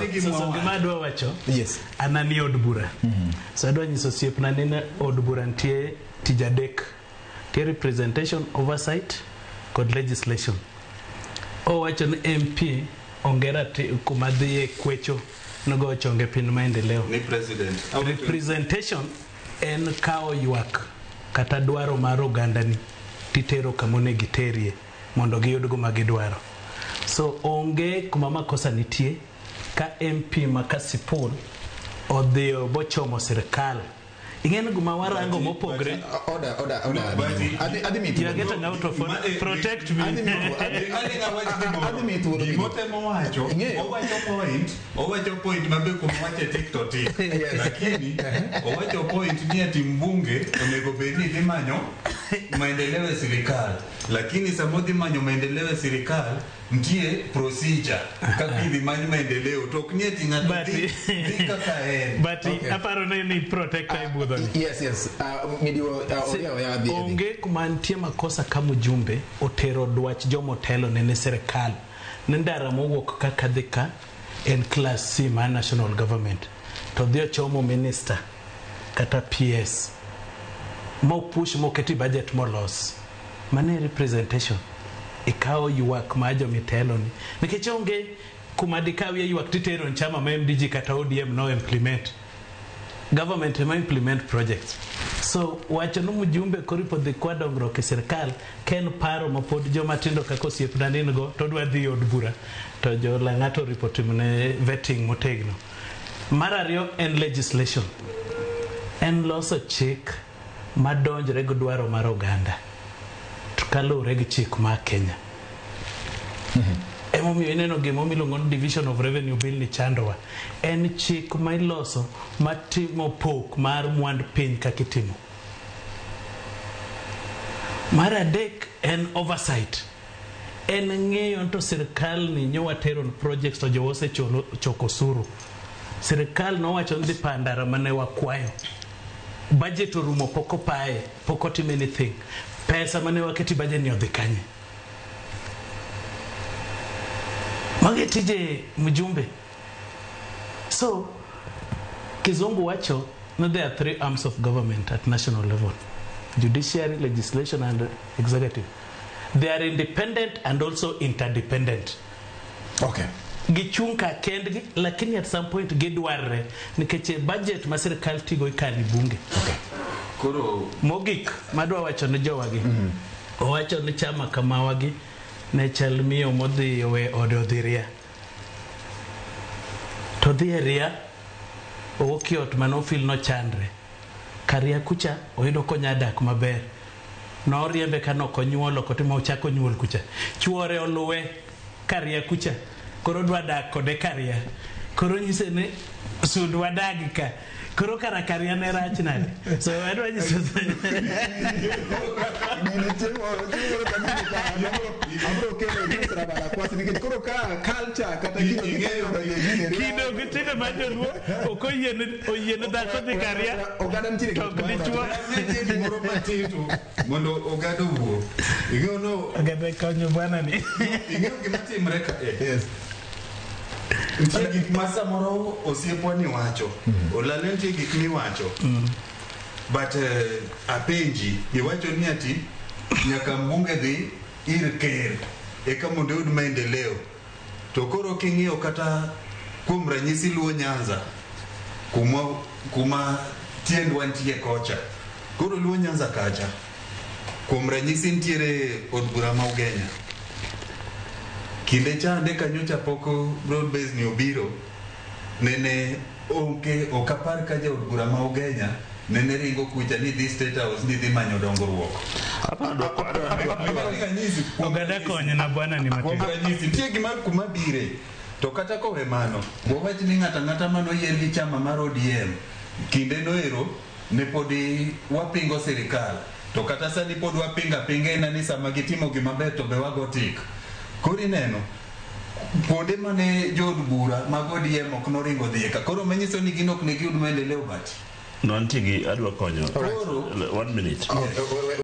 So gima adwa wacho. Yes. Anani od bura. So adwa nyiso siepna ni od bura nitie tij adek. Tie representation, oversight kod legislation. Wacho ni MP ongera kuma dhie kwecho nogo chonge pin maendeleo. Ni president. Representation en kao ywak kata dwaro mar oganda ni titero kamone giterie mondo giyud go magidwaro. So onge kuma makosa nitie ka MP makasipul odhio bochomo sirkal. Ingene guma warango mopogre. Order. You are getting out of order. Protect me. Owacho point mabe kumwache TikTok. Lakini owacho point ni ati mbunge onego bedni dhimanyo maendeleo ya serikali. Lakini samodi manyo maendeleo ya serikali mtie procedure kaka dhimanyo maendeleo tok ni ati ngati kaka en. But aparo ni protect ibudho. Yes. Onge kumantie makosa kama ujumbe otero dwach jomotelo nene serikali. Nendara mowuok kaka dhika en class C ma national government. To dhio chomo minister kata PS. Mo push mo keti budget mo loss. Mane representation. Ikao yuak majo mitelo ni. Nikech onge kumadikawi yuak titero nchama ma MDG kata ODM no implement. Government ma implement projects. So wacho no mujumbe koripo dhi kwa dongro ke serikal ken paro mapod joma tindo kako osiepna nigo to dwa dhi od bura to jo langato report mne vetting motegno. Mar ariyo en legislation. En loso chik madonjre go dwaro mar oganda. To kalure gi chik ma Kenya. Emomiyo ineno gimo miluongo ni Division of Revenue Bill ni chandowa. En chik ma iloso matimo pok mar mwand piny kakitimo. Mar adek en oversight. En ng'eyo to sirkal ni nyowatero projects to jowose choko suru. Sirkal nowacho ni pandara mane wakwayo. Budget orumo poko pae, poko tim anything. Pesa mane waketi budget ni odhi kanye. Magetije mjumbe. So Kizungu wacho, no, there are three arms of government at national level: judiciary, legislation, and executive. They are independent and also interdependent. Okay. Gichunka kendgi, lakini at some point gidwarre nikeche budget ma sirkal tigo ikani bunge. Okay. Koro mogik madwa wacho ne jowagi. Owacho ni chama kama wagi ne chal miyo modhi we ododhiria. To dhiria okiot manofil no chandre. Karia kucha oyudo konya dak maber. No riembe kano konyuolo kotimo ochako nyuol kucha. Chuore oluwe karia kucha. Koro dwa dak kode karia. Koro nyise ne sud wadagi ka. Koro karia ne rach nade. So adwa nyise kido gitine majoruo okoyiene dhako dhi karia tok dichuo moro matito mondo ogado wuo igono ogada konyo bwana ni ing'eyo gima timre ka yes nitie gik ma samoro osiepwa ni wacho olale nitie gik miwacho but apenji iwacho ni ati nyaka mbunge dhi ir ker eka mondo yud maendeleo. To koro king'iyo kata kuom ranyisi Luo Nyanza kuma tiendwa nitie kocha. Koro Luo Nyanza kacha kuom ranyisi nitiere od bura ma Ugenya. Kinde chande kanyocha poko broad base ni obiro nene okapar ka ja od bura ma Ugenya nene ringo kucha ni this state house ni dhi manyo dongruok. Ogada konyo na bwana ni matiko. Nitie gima kuma bire. To kata kowe mano, wawach ni ng'ata mano yier gi chama mar ODM. Kinde noero ne podi wapingo serikal. To kata sani pod wapinga ena ni sama gitimo gima ber to be wago tik. Kori neno pode mane jod bura mag ODM ok noringo dhiye ka. Koro manyiso ni gino ok ne giyud maendeleo bati. No antigi adwa konyo. 1 minute.